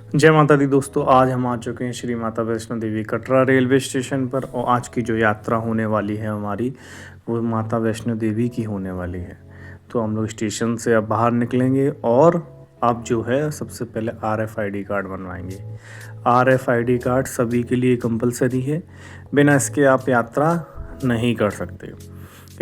जय माता दी दोस्तों, आज हम आ चुके हैं श्री माता वैष्णो देवी कटरा रेलवे स्टेशन पर। और आज की जो यात्रा होने वाली है हमारी, वो माता वैष्णो देवी की होने वाली है। तो हम लोग स्टेशन से अब बाहर निकलेंगे और अब जो है सबसे पहले RFID कार्ड बनवाएंगे। RFID कार्ड सभी के लिए कंपलसरी है, बिना इसके आप यात्रा नहीं कर सकते।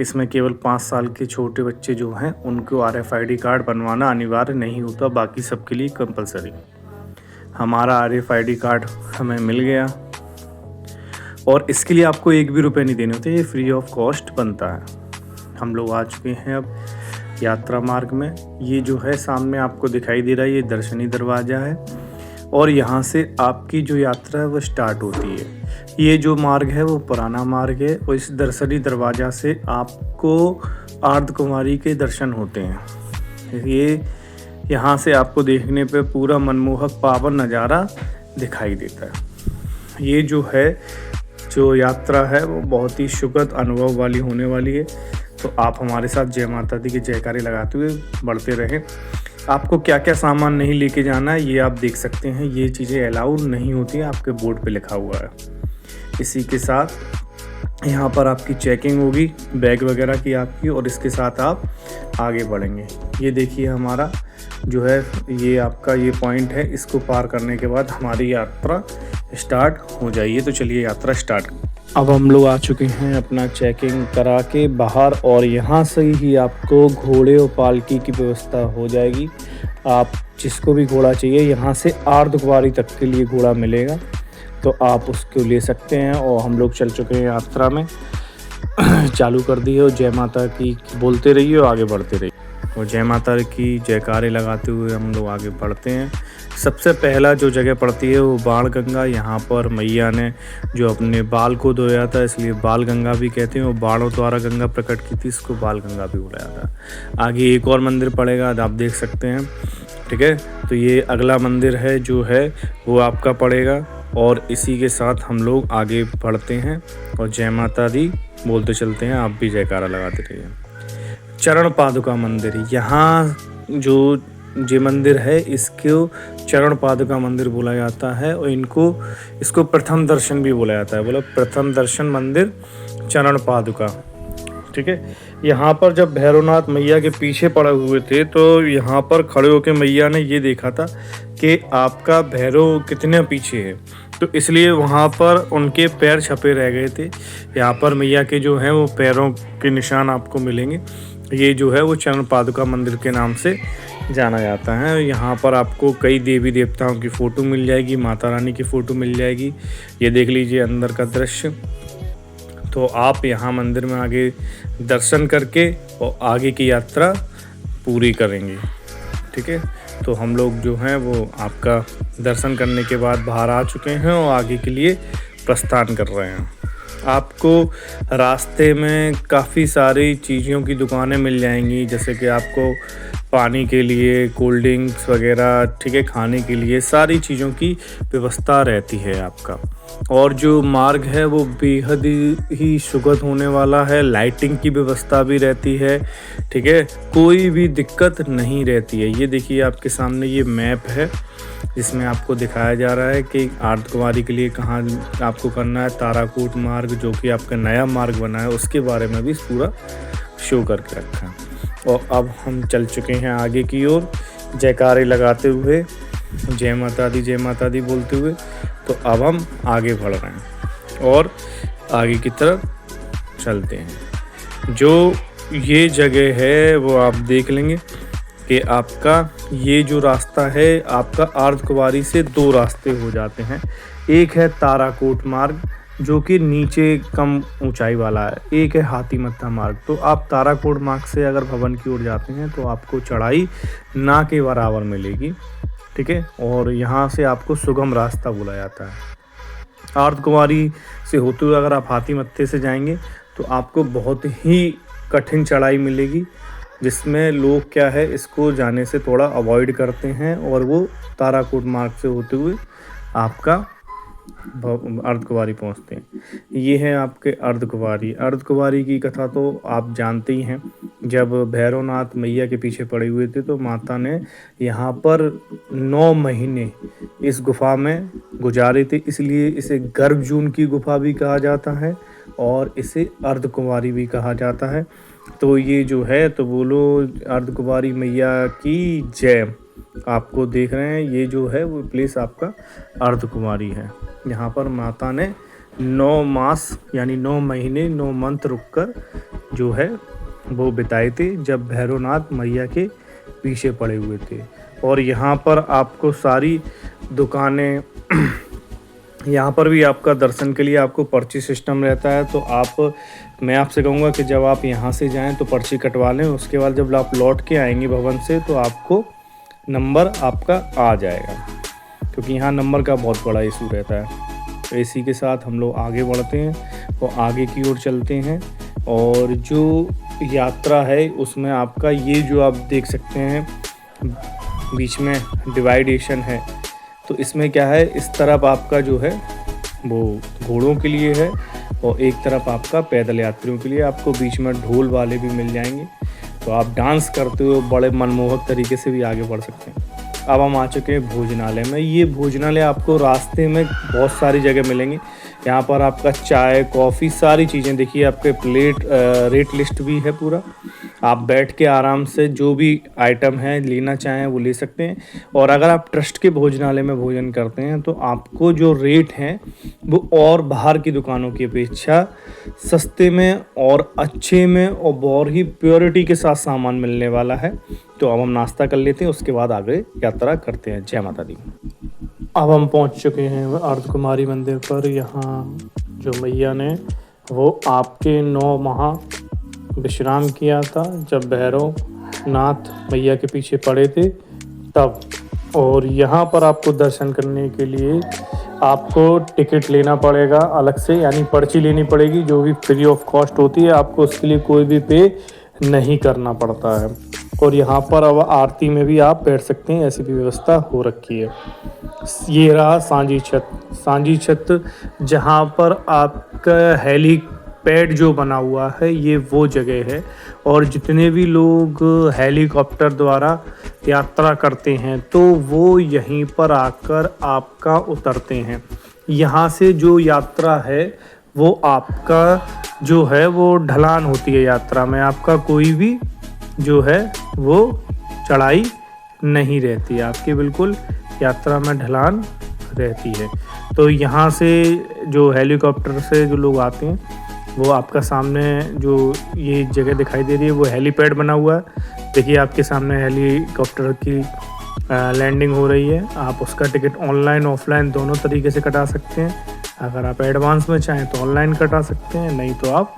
इसमें केवल 5 साल के छोटे बच्चे जो हैं उनको RFID कार्ड बनवाना अनिवार्य नहीं होता, बाकी सबके लिए कंपलसरी। हमारा RFID कार्ड हमें मिल गया और इसके लिए आपको एक भी रुपए नहीं देने होते, ये फ्री ऑफ कॉस्ट बनता है। हम लोग आ चुके हैं अब यात्रा मार्ग में। ये जो है सामने आपको दिखाई दे रहा है, ये दर्शनी दरवाज़ा है और यहाँ से आपकी जो यात्रा है वो स्टार्ट होती है। ये जो मार्ग है वो पुराना मार्ग है और इस दर्शनी दरवाज़ा से आपको अर्धकुमारी के दर्शन होते हैं। ये यहाँ से आपको देखने पे पूरा मनमोहक पावन नज़ारा दिखाई देता है। ये जो यात्रा है वो बहुत ही सुखद अनुभव वाली होने वाली है। तो आप हमारे साथ जय माता दी के जयकारे लगाते हुए बढ़ते रहें। आपको क्या क्या सामान नहीं लेके जाना है ये आप देख सकते हैं। ये चीज़ें अलाउड नहीं होती हैं, आपके बोर्ड पे लिखा हुआ है। इसी के साथ यहाँ पर आपकी चेकिंग होगी बैग वगैरह की आपकी, और इसके साथ आप आगे बढ़ेंगे। ये देखिए हमारा जो है ये आपका ये पॉइंट है, इसको पार करने के बाद हमारी यात्रा स्टार्ट हो जाइए। तो चलिए यात्रा स्टार्ट। अब हम लोग आ चुके हैं अपना चेकिंग करा के बाहर, और यहाँ से ही आपको घोड़े और पालकी की व्यवस्था हो जाएगी। आप जिसको भी घोड़ा चाहिए यहाँ से अर्धकुंवारी तक के लिए घोड़ा मिलेगा, तो आप उसको ले सकते हैं। और हम लोग चल चुके हैं यात्रा में। चालू कर दी है और जय माता की बोलते रहिए और आगे बढ़ते रहिए। और जय माता की जयकारे लगाते हुए हम लोग आगे बढ़ते हैं। सबसे पहला जो जगह पड़ती है वो बाण गंगा। यहाँ पर मैया ने जो अपने बाल को धोया था, इसलिए बाल गंगा भी कहते हैं। और बाणों द्वारा गंगा प्रकट की थी, इसको बाल गंगा भी बुलाया था। आगे एक और मंदिर पड़ेगा, आप देख सकते हैं, ठीक है। तो ये अगला मंदिर है जो है वो आपका पड़ेगा। और इसी के साथ हम लोग आगे बढ़ते हैं और जय माता दी बोलते चलते हैं। आप भी जयकारा लगाते रहिए। चरण पादुका मंदिर, यहाँ जो मंदिर है इसको चरण पादुका मंदिर बोला जाता है। और इसको प्रथम दर्शन भी बोला जाता है। बोला प्रथम दर्शन मंदिर चरण पादुका, ठीक है। यहाँ पर जब भैरवनाथ मैया के पीछे पड़े हुए थे तो यहाँ पर खड़े होकर मैया ने ये देखा था कि आपका भैरव कितने पीछे है, तो इसलिए वहाँ पर उनके पैर छपे रह गए थे। यहाँ पर मैया के जो हैं वो पैरों के निशान आपको मिलेंगे। ये जो है वो चरण पादुका मंदिर के नाम से जाना जाता है। यहाँ पर आपको कई देवी देवताओं की फ़ोटो मिल जाएगी, माता रानी की फ़ोटो मिल जाएगी। ये देख लीजिए अंदर का दृश्य। तो आप यहाँ मंदिर में आगे दर्शन करके और आगे की यात्रा पूरी करेंगे, ठीक है। तो हम लोग जो हैं वो आपका दर्शन करने के बाद बाहर आ चुके हैं और आगे के लिए प्रस्थान कर रहे हैं। आपको रास्ते में काफ़ी सारी चीज़ों की दुकानें मिल जाएंगी, जैसे कि आपको पानी के लिए, कोल्ड ड्रिंक्स वगैरह, ठीक है, खाने के लिए सारी चीज़ों की व्यवस्था रहती है आपका। और जो मार्ग है वो बेहद ही सुखद होने वाला है। लाइटिंग की व्यवस्था भी रहती है, ठीक है, कोई भी दिक्कत नहीं रहती है। ये देखिए आपके सामने ये मैप है, जिसमें आपको दिखाया जा रहा है कि अर्धकुंवारी के लिए कहाँ आपको करना है। ताराकोट मार्ग जो कि आपका नया मार्ग बना है, उसके बारे में भी पूरा शो करके रखा है। और अब हम चल चुके हैं आगे की ओर जयकारे लगाते हुए, जय माता दी बोलते हुए। तो अब हम आगे बढ़ रहे हैं और आगे की तरफ चलते हैं। जो ये जगह है वो आप देख लेंगे कि आपका ये जो रास्ता है, आपका अर्धकुंवारी से 2 रास्ते हो जाते हैं। एक है ताराकोट मार्ग जो कि नीचे कम ऊंचाई वाला है, एक है हाथीमत्था मार्ग। तो आप ताराकोट मार्ग से अगर भवन की ओर जाते हैं तो आपको चढ़ाई ना के बराबर मिलेगी, ठीक है। और यहाँ से आपको सुगम रास्ता बोला जाता है। अर्धकुंवारी से होते हुए अगर आप हाथीमत्थे से जाएंगे तो आपको बहुत ही कठिन चढ़ाई मिलेगी, जिसमें लोग क्या है इसको जाने से थोड़ा अवॉइड करते हैं और वो ताराकोट मार्ग से होते हुए आपका अर्धकुंवारी पहुंचते हैं। ये है आपके अर्धकुंवारी की कथा तो आप जानते ही हैं। जब भैरवनाथ मैया के पीछे पड़े हुए थे तो माता ने यहाँ पर 9 महीने इस गुफा में गुजारे थे, इसलिए इसे गर्भजून की गुफा भी कहा जाता है और इसे अर्धकुमारी भी कहा जाता है। तो ये जो है, तो बोलो अर्धकुमारी मैया की जय। आपको देख रहे हैं ये जो है वो प्लेस आपका अर्धकुमारी है। यहाँ पर माता ने 9 मास यानी 9 महीने 9 मंथ रुककर जो है वो बिताए थे, जब भैरवनाथ मैया के पीछे पड़े हुए थे। और यहाँ पर आपको सारी दुकानें यहाँ पर भी आपका दर्शन के लिए आपको पर्ची सिस्टम रहता है। तो मैं आपसे कहूँगा कि जब आप यहाँ से जाएं तो पर्ची कटवा लें। उसके बाद जब आप लौट के आएंगे भवन से तो आपको नंबर आपका आ जाएगा, क्योंकि यहाँ नंबर का बहुत बड़ा इशू रहता है। तो इसी के साथ हम लोग आगे बढ़ते हैं और आगे की ओर चलते हैं। और जो यात्रा है उसमें आपका ये जो आप देख सकते हैं बीच में डिवाइडेशन है, तो इसमें क्या है, इस तरफ आपका जो है वो घोड़ों के लिए है और एक तरफ आपका पैदल यात्रियों के लिए। आपको बीच में ढोल वाले भी मिल जाएंगे, तो आप डांस करते हुए बड़े मनमोहक तरीके से भी आगे बढ़ सकते हैं। अब हम आ चुके हैं भोजनालय में। ये भोजनालय आपको रास्ते में बहुत सारी जगह मिलेंगे। यहाँ पर आपका चाय कॉफ़ी सारी चीज़ें देखिए, आपके रेट लिस्ट भी है पूरा। आप बैठ के आराम से जो भी आइटम है लेना चाहें वो ले सकते हैं। और अगर आप ट्रस्ट के भोजनालय में भोजन करते हैं तो आपको जो रेट हैं वो और बाहर की दुकानों की अपेक्षा सस्ते में और अच्छे में और बहुत ही प्योरिटी के साथ सामान मिलने वाला है। तो अब हम नाश्ता कर लेते हैं, उसके बाद आगे यात्रा करते हैं। जय माता दी। अब हम पहुंच चुके हैं अर्धकुमारी मंदिर पर। यहाँ जो मैया ने वो आपके 9 माह विश्राम किया था जब भैरव नाथ मैया के पीछे पड़े थे तब। और यहाँ पर आपको दर्शन करने के लिए आपको टिकट लेना पड़ेगा अलग से, यानी पर्ची लेनी पड़ेगी, जो भी फ्री ऑफ कॉस्ट होती है। आपको उसके लिए कोई भी पे नहीं करना पड़ता है। और यहाँ पर अब आरती में भी आप बैठ सकते हैं, ऐसी भी व्यवस्था हो रखी है। ये रहा सांझी छत। सांझी छत जहाँ पर आपका हेलीपैड जो बना हुआ है ये वो जगह है। और जितने भी लोग हेलीकॉप्टर द्वारा यात्रा करते हैं तो वो यहीं पर आकर आपका उतरते हैं। यहाँ से जो यात्रा है वो आपका जो है वो ढलान होती है। यात्रा में आपका कोई भी जो है वो चढ़ाई नहीं रहती, आपकी बिल्कुल यात्रा में ढलान रहती है। तो यहाँ से जो हेलीकॉप्टर से जो लोग आते हैं वो आपका सामने जो ये जगह दिखाई दे रही है वो हेलीपैड बना हुआ है। देखिए आपके सामने हेलीकॉप्टर की लैंडिंग हो रही है। आप उसका टिकट ऑनलाइन ऑफलाइन दोनों तरीके से कटा सकते हैं। अगर आप एडवांस में चाहें तो ऑनलाइन कटा सकते हैं, नहीं तो आप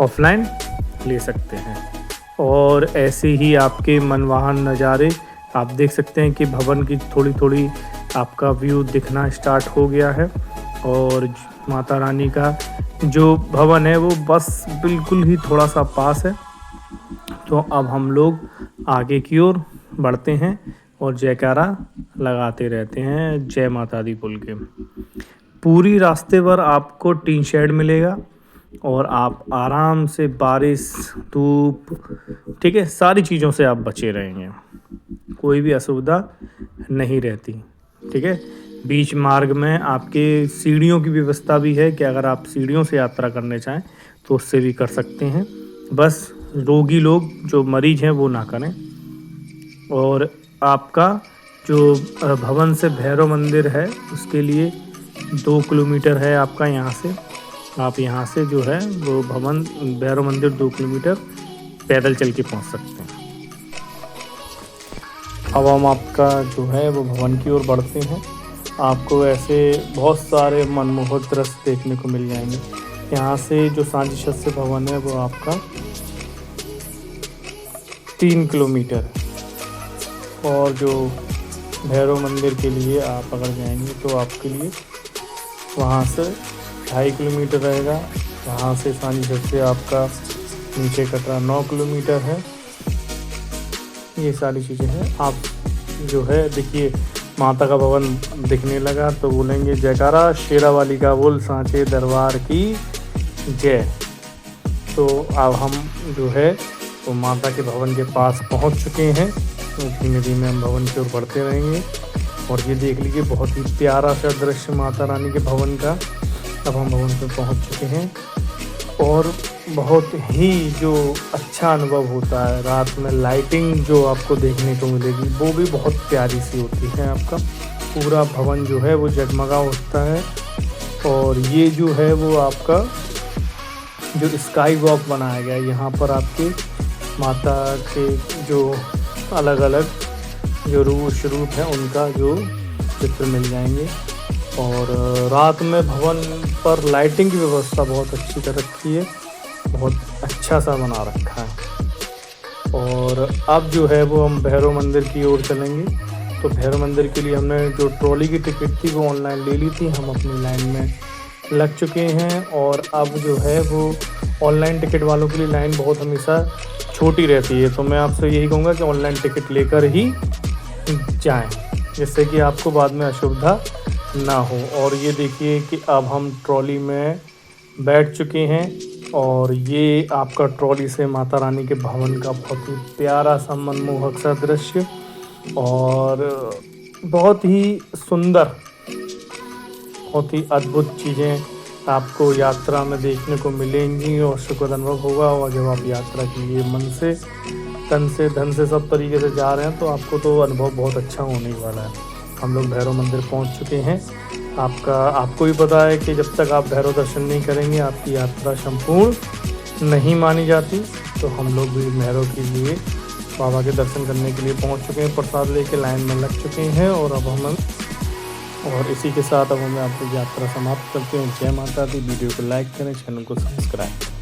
ऑफलाइन ले सकते हैं। और ऐसे ही आपके मनवाहन नज़ारे आप देख सकते हैं कि भवन की थोड़ी थोड़ी आपका व्यू दिखना स्टार्ट हो गया है। और माता रानी का जो भवन है वो बस बिल्कुल ही थोड़ा सा पास है। तो अब हम लोग आगे की ओर बढ़ते हैं और जयकारा लगाते रहते हैं जय माता दी बोल के। पूरी रास्ते पर आपको टीन शेड मिलेगा और आप आराम से बारिश धूप ठीक है सारी चीज़ों से आप बचे रहेंगे, कोई भी असुविधा नहीं रहती। ठीक है, बीच मार्ग में आपके सीढ़ियों की व्यवस्था भी है कि अगर आप सीढ़ियों से यात्रा करने चाहें तो उससे भी कर सकते हैं। बस रोगी लोग जो मरीज हैं वो ना करें। और आपका जो भवन से भैरव मंदिर है उसके लिए 2 किलोमीटर है आपका यहाँ से। आप यहाँ से जो है वो भवन भैरव मंदिर 2 किलोमीटर पैदल चल के पहुँच सकते हैं। अब हम आपका जो है वो भवन की ओर बढ़ते हैं। आपको ऐसे बहुत सारे मनमोहक दृश्य देखने को मिल जाएंगे। यहाँ से जो सांझी छत से भवन है वो आपका 3 किलोमीटर है। और जो भैरव मंदिर के लिए आप अगर जाएंगे तो आपके लिए वहाँ से 2.5 किलोमीटर रहेगा। वहाँ से सांझी छत से आपका नीचे कटरा 9 किलोमीटर है। ये सारी चीज़ें हैं। आप जो है देखिए माता का भवन दिखने लगा तो बोलेंगे जयकारा शेरा वाली का बोल सांचे दरबार की जय। तो अब हम जो है वो माता के भवन के पास पहुंच चुके हैं। तो धीमे धीमे हम भवन की ओर बढ़ते रहेंगे। और ये देख लीजिए बहुत ही प्यारा सा दृश्य माता रानी के भवन का। अब हम भवन पे पहुंच चुके हैं और बहुत ही जो अच्छा अनुभव होता है रात में लाइटिंग जो आपको देखने को मिलेगी वो भी बहुत प्यारी सी होती है। आपका पूरा भवन जो है वो जगमगा उठता है। और ये जो है वो आपका जो स्काई वॉक बनाया गया है, यहाँ पर आपके माता के जो अलग अलग जो रूप हैं उनका जो चित्र मिल जाएंगे। और रात में भवन पर लाइटिंग की व्यवस्था बहुत अच्छी कर रखी है, बहुत अच्छा सा बना रखा है। और अब जो है वो हम भैरव मंदिर की ओर चलेंगे। तो भैरव मंदिर के लिए हमने जो ट्रॉली की टिकट थी वो ऑनलाइन ले ली थी, हम अपनी लाइन में लग चुके हैं। और अब जो है वो ऑनलाइन टिकट वालों के लिए लाइन बहुत हमेशा छोटी रहती है, तो मैं आपसे यही कहूँगा कि ऑनलाइन टिकट लेकर ही जाएं, जिससे कि आपको बाद में असुविधा ना हो। और ये देखिए कि अब हम ट्रॉली में बैठ चुके हैं और ये आपका ट्रॉली से माता रानी के भवन का बहुत ही प्यारा सा मनमोहक सा दृश्य और बहुत ही सुंदर, बहुत ही अद्भुत चीज़ें आपको यात्रा में देखने को मिलेंगी और सुखद अनुभव होगा। और जब आप यात्रा के लिए मन से, तन से, धन से सब तरीके से जा रहे हैं तो आपको तो अनुभव बहुत अच्छा होने ही वाला है। हम लोग भैरव मंदिर पहुंच चुके हैं। आपको भी पता है कि जब तक आप भैरव दर्शन नहीं करेंगे आपकी यात्रा संपूर्ण नहीं मानी जाती। तो हम लोग भी भैरव के लिए बाबा के दर्शन करने के लिए पहुंच चुके हैं, प्रसाद लेके लाइन में लग चुके हैं। और इसी के साथ अब हमें आपकी यात्रा समाप्त करते हैं। जय माता दी। वीडियो को लाइक करें, चैनल को सब्सक्राइब करें।